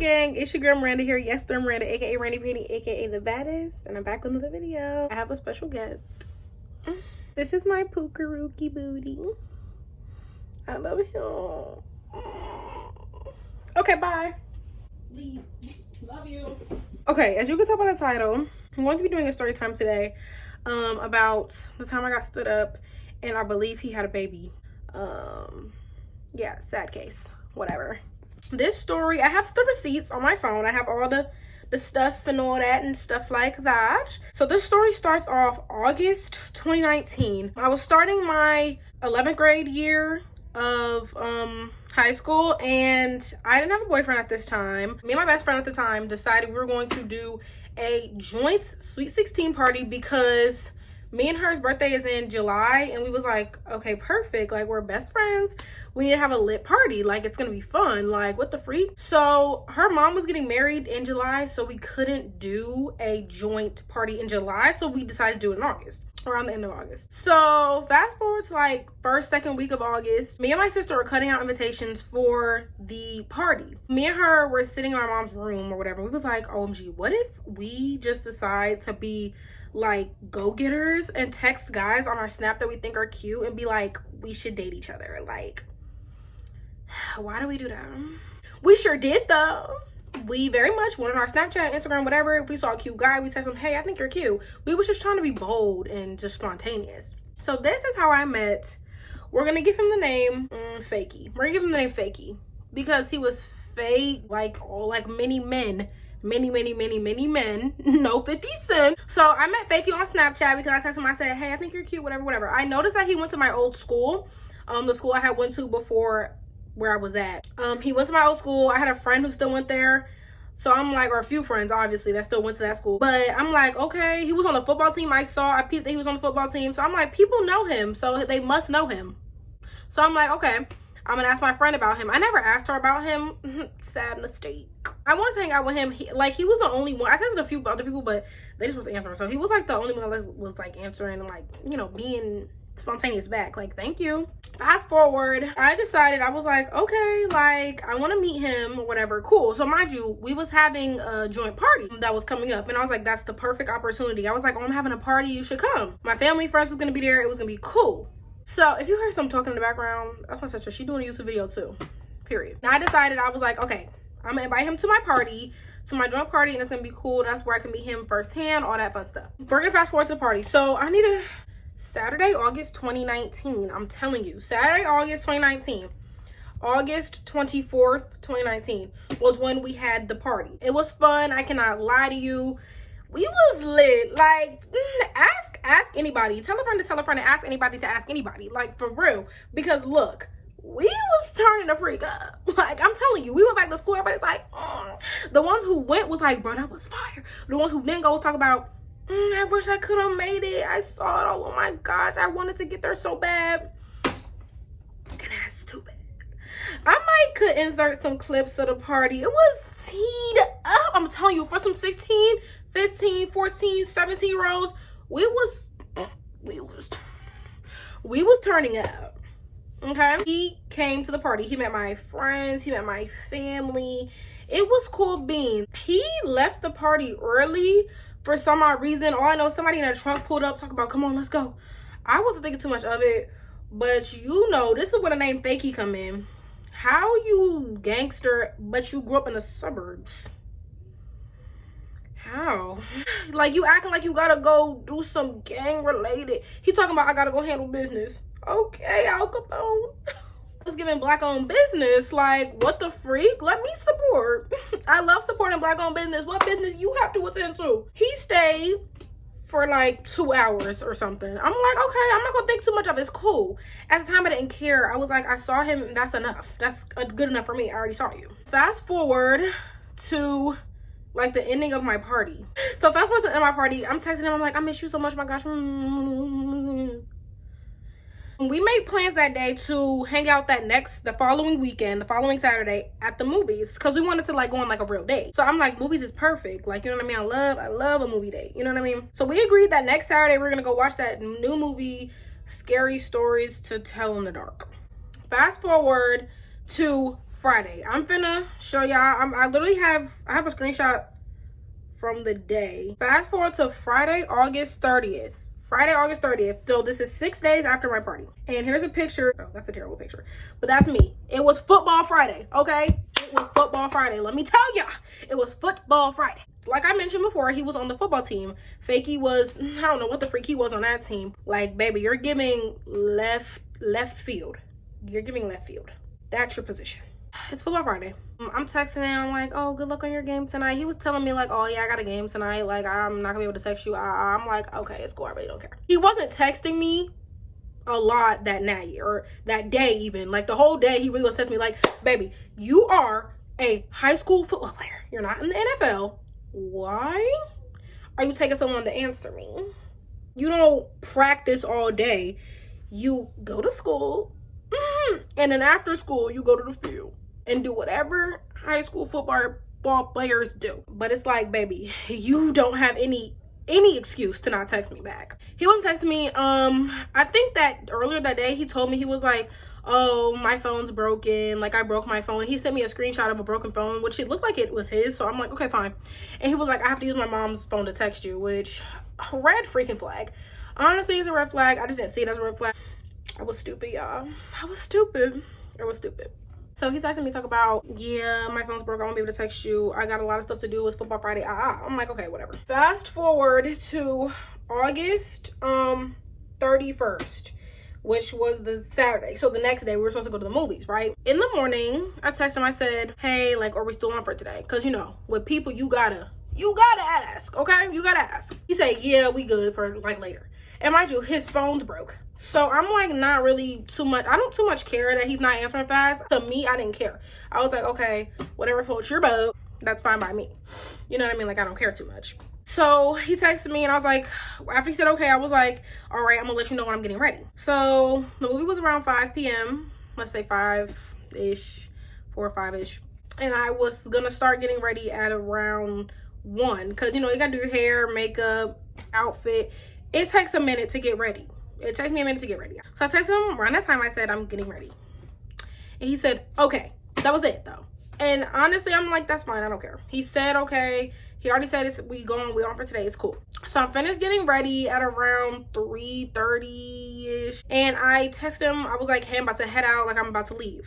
gang? It's your girl Miranda here. Yes, sir, Miranda, aka Randy Penny, aka the baddest, and I'm back with another video. I have a special guest. This is my Pookarookie booty. I love him. Okay, bye. Leave. Love you. Okay, as you can tell by the title, I'm going to be doing a story time today about the time I got stood up and I believe he had a baby. Yeah, sad case, whatever. This story, I have the receipts on my phone. I have all the stuff and all that and stuff like that. So this story starts off August 2019. I was starting my 11th grade year of high school, and I didn't have a boyfriend at this time. Me and my best friend at the time decided we were going to do a joint Sweet 16 party because me and her's birthday is in July, and we was like, okay, perfect, like we're best friends, we need to have a lit party, like it's gonna be fun, like what the freak. So her mom was getting married in July, so we couldn't do a joint party in July, so we decided to do it in August, around the end of August. So fast forward to like second week of August, me and my sister were cutting out invitations for the party. Me and her were sitting in our mom's room or whatever. We was like, OMG, what if we just decide to be like go-getters and text guys on our Snap that we think are cute and be like, we should date each other? Like, why do we do that? We sure did though. We very much went on our Snapchat, Instagram, whatever. If we saw a cute guy, we text him, hey, I think you're cute. We was just trying to be bold and just spontaneous. So this is how I met. We're gonna give him the name Fakey. We're gonna give him the name Fakey because he was fake, like all like many men, many men, no 50 Cent. So I met Fakey on Snapchat because I texted him, I said, hey, I think you're cute, whatever. I noticed that he went to my old school, the school I had went to before where I was at. He went to my old school. I had a friend who still went there, so I'm like, or a few friends obviously that still went to that school, but I'm like, okay, he was on the football team. I peeped that he was on the football team, so I'm like, people know him, so they must know him. So I'm like, okay, I'm gonna ask my friend about him. I never asked her about him. Sad mistake. I wanted to hang out with him. He was the only one. I texted a few other people, but they just wasn't answering. So he was like the only one that was like answering and like, you know, being spontaneous back. Like, thank you. Fast forward, I decided, I was like, okay, like I want to meet him or whatever. Cool. So mind you, we was having a joint party that was coming up, and I was like, that's the perfect opportunity. I was like, oh, I'm having a party, you should come. My family, friends was gonna be there. It was gonna be cool. So if you heard some talking in the background, that's my sister. She's doing a YouTube video too, period. Now I decided, I was like, okay, I'm gonna invite him to my party, to my joint party, and it's gonna be cool. That's where I can meet him firsthand, all that fun stuff. We're gonna fast forward to the party. So I need a Saturday, August 2019. I'm telling you, Saturday, August 2019. August 24th, 2019 was when we had the party. It was fun. I cannot lie to you. We was lit. Like, ask anybody. Tell a friend to tell a friend to ask anybody to ask anybody. Like, for real. Because look, we was turning the freak up. Like, I'm telling you, we went back to school. Everybody's like, oh. The ones who went was like, bro, that was fire. The ones who didn't go was talking about, I wish I could have made it. I saw it all. Oh my gosh, I wanted to get there so bad. And that's too bad. I might could insert some clips of the party. It was teed up. I'm telling you, for some 16, 15, 14, 17-year-olds, we was turning up. Okay, he came to the party. He met my friends, he met my family. It was cool beans. He left the party early for some odd reason. All I know, somebody in a trunk pulled up talking about, come on, let's go. I wasn't thinking too much of it, but you know, this is where the name Fakey come in. How you gangster, but you grew up in the suburbs? How? Like, you acting like you gotta go do some gang related. He talking about, I gotta go handle business. Okay, Al Capone. Was giving black owned business. Like, what the freak? Let me support. I love supporting black owned business. What business you have to attend to? He stayed for like 2 hours or something. I'm like, okay, I'm not gonna think too much of it. It's cool. At the time, I didn't care. I was like, I saw him, that's enough. That's good enough for me. I already saw you. Fast forward to like the ending of my party. So fast forward to the end of my party, I'm texting him, I'm like, I miss you so much, my gosh. We made plans that day to hang out the following weekend, the following Saturday at the movies, because we wanted to like go on like a real date. So I'm like, movies is perfect. Like, you know what I mean? I love a movie date. You know what I mean? So we agreed that next Saturday we're gonna go watch that new movie, Scary Stories to Tell in the Dark. Fast forward to Friday. I'm finna show y'all. I literally have a screenshot from the day. Fast forward to Friday, August 30th. Friday, August 30th. So this is 6 days after my party. And here's a picture. Oh, that's a terrible picture. But that's me. It was football Friday, okay? It was football Friday. Let me tell y'all. It was football Friday. Like I mentioned before, he was on the football team. Fakey was, I don't know what the freak he was on that team. Like, baby, you're giving left field. You're giving left field. That's your position. It's football Friday. I'm texting him like, oh, good luck on your game tonight. He was telling me like, oh yeah, I got a game tonight. Like, I'm not gonna be able to text you. I'm like, okay, it's cool. I really don't care. He wasn't texting me a lot that night or that day even. Like the whole day, he really was texting me like, baby, you are a high school football player. You're not in the NFL. Why are you taking so long to answer me? You don't practice all day. You go to school, and then after school, you go to the field and do whatever high school football players do. But it's like, baby, you don't have any excuse to not text me back. He wasn't texting me. I think that earlier that day, he told me, he was like, oh, my phone's broken. Like, I broke my phone. He sent me a screenshot of a broken phone, which it looked like it was his. So I'm like, okay, fine. And he was like, I have to use my mom's phone to text you, which, red freaking flag. Honestly, it's a red flag. I just didn't see it as a red flag. I was stupid, y'all. I was stupid. So he's texting me, talk about, yeah, my phone's broke. I won't be able to text you. I got a lot of stuff to do. It's football Friday. I'm like, okay, whatever. Fast forward to August 31st. Which was the Saturday. So the next day we were supposed to go to the movies, right? In the morning, I texted him, I said, hey, like, are we still on for today? Because, you know, with people, you gotta ask, okay? You gotta ask. He said, yeah, we good for, like, later. And mind you, his phone's broke. So I'm, like, not really too much. I don't too much care that he's not answering fast. To me, I didn't care. I was like, okay, whatever floats your boat, that's fine by me. You know what I mean? Like, I don't care too much. So he texted me and I was like, after he said okay, I was like, all right, I'm gonna let you know when I'm getting ready. So the movie was around 5 p.m. Let's say 5-ish, 4 or 5-ish. And I was gonna start getting ready at around 1. Cause you know, you gotta do your hair, makeup, outfit. It takes a minute to get ready. It takes me a minute to get ready. So I texted him around that time, I said, I'm getting ready. And he said, okay. That was it though. And honestly, I'm like, that's fine, I don't care. He said, okay. He already said we on for today. It's cool. So I'm finished getting ready at around 3:30-ish. And I texted him. I was like, hey, I'm about to head out. Like, I'm about to leave.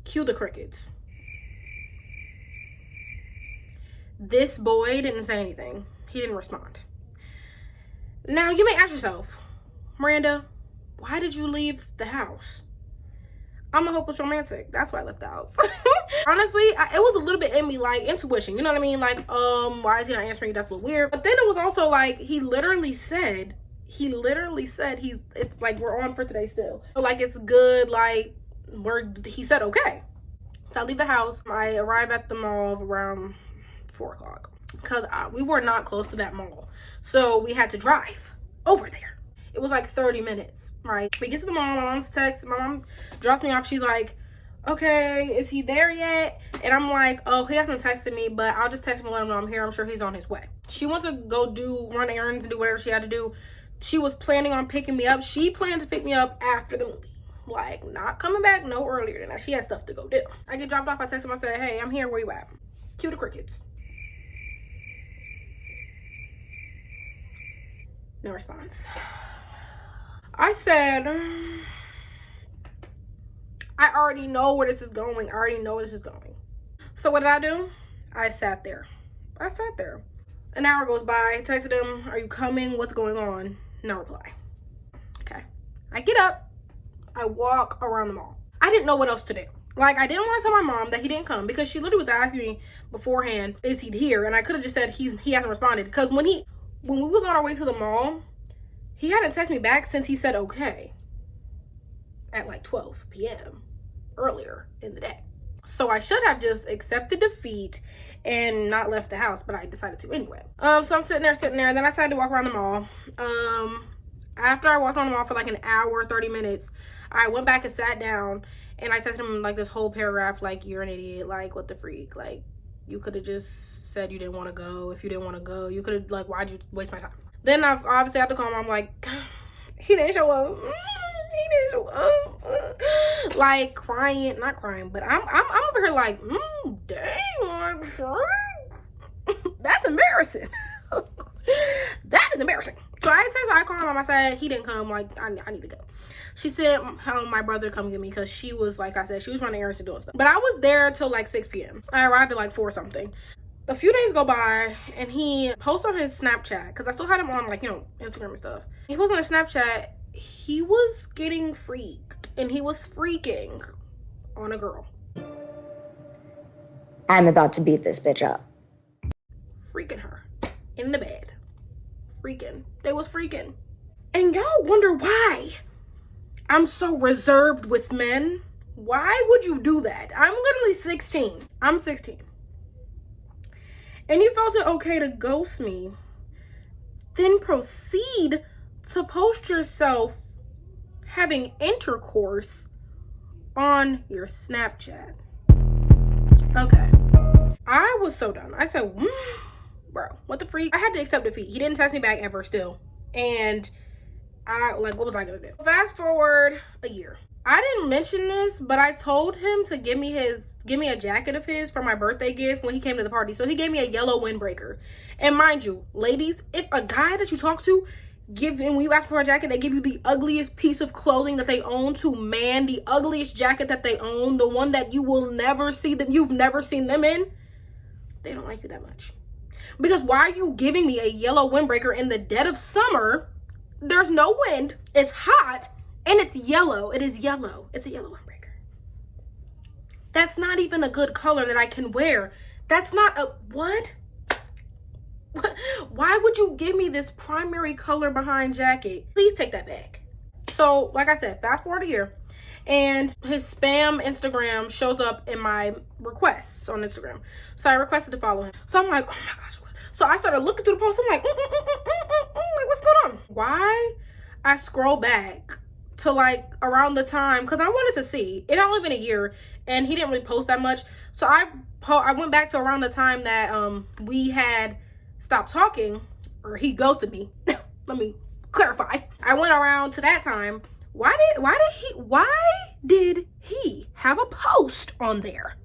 Cue the crickets. This boy didn't say anything. He didn't respond. Now, you may ask yourself, Miranda, why did you leave the house? I'm a hopeless romantic. That's why I left the house. Honestly, it was a little bit in me, like, intuition. You know what I mean? Like, why is he not answering you? That's a little weird. But then it was also like, he literally said, it's like, we're on for today still. So, like, it's good, like, he said, okay. So I leave the house. I arrive at the mall around 4 o'clock. Because we were not close to that mall. So we had to drive over there. It was like 30 minutes, right? We get to the mall, my mom's text, my mom drops me off. She's like, okay, is he there yet? And I'm like, oh, he hasn't texted me, but I'll just text him and let him know I'm here. I'm sure he's on his way. She went to go run errands and do whatever she had to do. She was planning on picking me up. She planned to pick me up after the movie. Like, not coming back no earlier than that. She had stuff to go do. I get dropped off, I text him, I said, hey, I'm here, where you at? Cue the crickets. No response. I said, I already know where this is going. So what did I do? I sat there. An hour goes by. I texted him, are you coming? What's going on? No reply. Okay. I get up. I walk around the mall. I didn't know what else to do. Like, I didn't want to tell my mom that he didn't come because she literally was asking me beforehand, is he here? And I could have just said he hasn't responded. Because when we was on our way to the mall, he hadn't texted me back since he said okay at like 12 p.m. earlier in the day. So I should have just accepted defeat and not left the house, but I decided to anyway. So I'm sitting there, and then I decided to walk around the mall. After I walked around the mall for like an hour, 30 minutes, I went back and sat down, and I texted him like this whole paragraph, like, you're an idiot, like, what the freak, like, you could have just said you didn't want to go. If you didn't want to go, you could have, like, why'd you waste my time? Then I obviously had to call him. I'm like, he didn't show up. like crying, not crying, but I'm over here like, dang, like, that's embarrassing. That is embarrassing. So I called him. I said he didn't come. Like I need to go. She said my brother come get me because she was, like I said, she was running errands and doing stuff. But I was there till like 6 p.m. I arrived at like 4 something. A few days go by and he posts on his Snapchat, because I still had him on, like, you know, Instagram and stuff. He posts on his Snapchat, he was getting freaked, and he was freaking on a girl. I'm about to beat this bitch up. Freaking her in the bed. Freaking. They was freaking. And y'all wonder why I'm so reserved with men. Why would you do that? I'm literally 16. I'm 16. And you felt it okay to ghost me, then proceed to post yourself having intercourse on your Snapchat. Okay. I was so done. I said, bro, what the freak? I had to accept defeat. He didn't text me back ever still. And what was I gonna do? Fast forward a year. I didn't mention this, but I told him to give me a jacket of his for my birthday gift when he came to the party. So he gave me a yellow windbreaker. And mind you, ladies, if a guy that you talk to when you ask for a jacket, they give you the ugliest piece of clothing that they own to man, the ugliest jacket that they own, the one that you will never see them, you've never seen them in, they don't like you that much. Because why are you giving me a yellow windbreaker in the dead of summer? There's no wind, it's hot, and it's yellow. It is yellow. It's a yellow windbreaker. That's not even a good color that I can wear. That's not a, what? Why would you give me this primary color behind jacket? Please take that back. So, like I said, fast forward a year, and his spam Instagram shows up in my requests on Instagram. So I requested to follow him. So I'm like, oh my gosh. So I started looking through the post. I'm like, like, what's going on? Why? I scroll back to like around the time, because I wanted to see. It had only been a year, and he didn't really post that much. So I went back to around the time that we had stopped talking, or he ghosted me. Let me clarify. I went around to that time. Why did he have a post on there?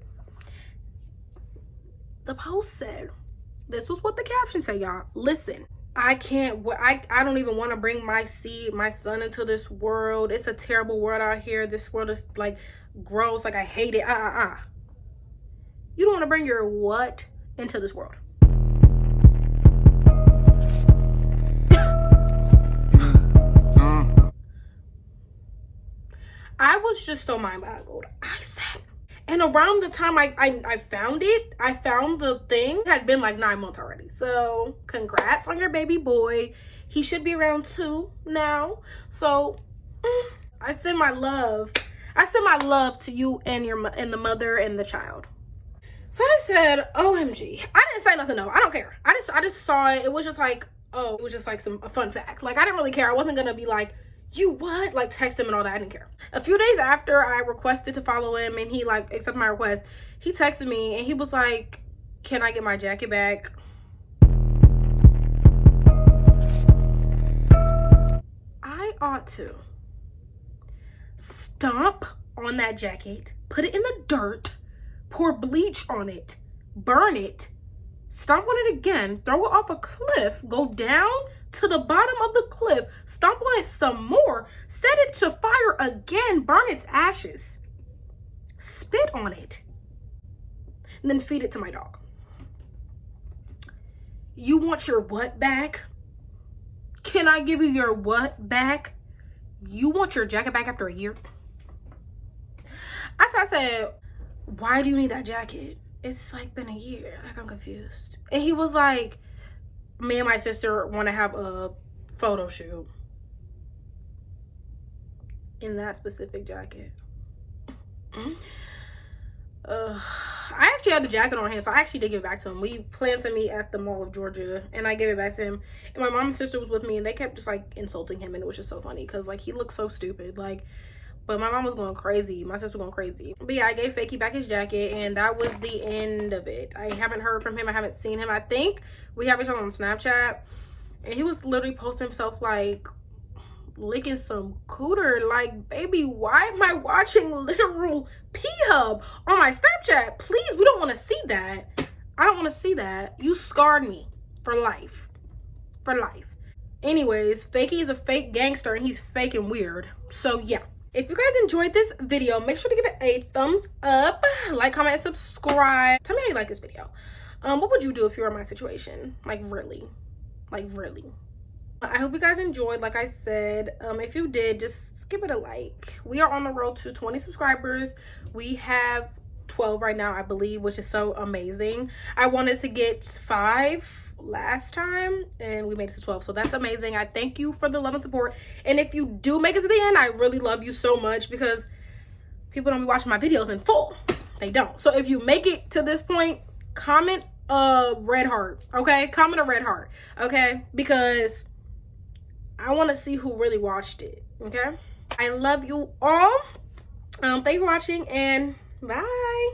The post said, this was what the caption said, y'all. Listen, I don't even want to bring my son into this world. It's a terrible world out here. This world is like gross. Like I hate it. You don't want to bring your what into this world? I was just so mind boggled. I said, and around the time I found it, I found the thing, it had been like 9 months already. So congrats on your baby boy. He should be around 2 now. So I send my love. I send my love to you and the mother and the child. So I said, OMG. I didn't say nothing though. I don't care. I just saw it. It was just like, oh, it was just like a fun fact. Like I didn't really care. I wasn't gonna be like, you what? Like text him and all that. I didn't care. A few days after I requested to follow him and he like accepted my request, he texted me and he was like, can I get my jacket back? I ought to stomp on that jacket, put it in the dirt, pour bleach on it, burn it, stomp on it again, throw it off a cliff, go down to the bottom of the cliff, stomp on it some more, set it to fire again, burn its ashes, spit on it, and then feed it to my dog. You want your what back? Can I give you your what back? You want your jacket back after a year? I said, why do you need that jacket? It's like been a year. Like I'm confused. And he was like, me and my sister want to have a photo shoot in that specific jacket. I actually had the jacket on hand, so I actually did give it back to him. We planned to meet at the Mall of Georgia, and I gave it back to him. And my mom and sister was with me, and they kept just like insulting him, and it was just so funny because like he looked so stupid. Like, but my mom was going crazy, my sister was going crazy. But yeah, I gave Fakey back his jacket, and that was the end of it. I haven't heard from him. I haven't seen him. I think we have each other on Snapchat, and he was literally posting himself like licking some cooter. Like, baby, why am I watching literal P-Hub on my Snapchat? Please, we don't want to see that. I don't want to see that. You scarred me for life. For life. Anyways, Fakey is a fake gangster and he's fake and weird. So yeah. If you guys enjoyed this video, make sure to give it a thumbs up, like, comment, and subscribe. Tell me how you like this video. What would you do if you were in my situation? Like, really? Like, really? I hope you guys enjoyed. Like I said, if you did, just give it a like. We are on the road to 20 subscribers. We have 12 right now, I believe, which is so amazing. I wanted to get 5 last time and we made it to 12, so that's amazing. I thank you for the love and support, and if you do make it to the end, I really love you so much, because people don't be watching my videos in full. They don't. So if you make it to this point, comment a red heart, okay? Comment a red heart, okay? Because I want to see who really watched it, okay? I love you all. Thank you for watching, and bye.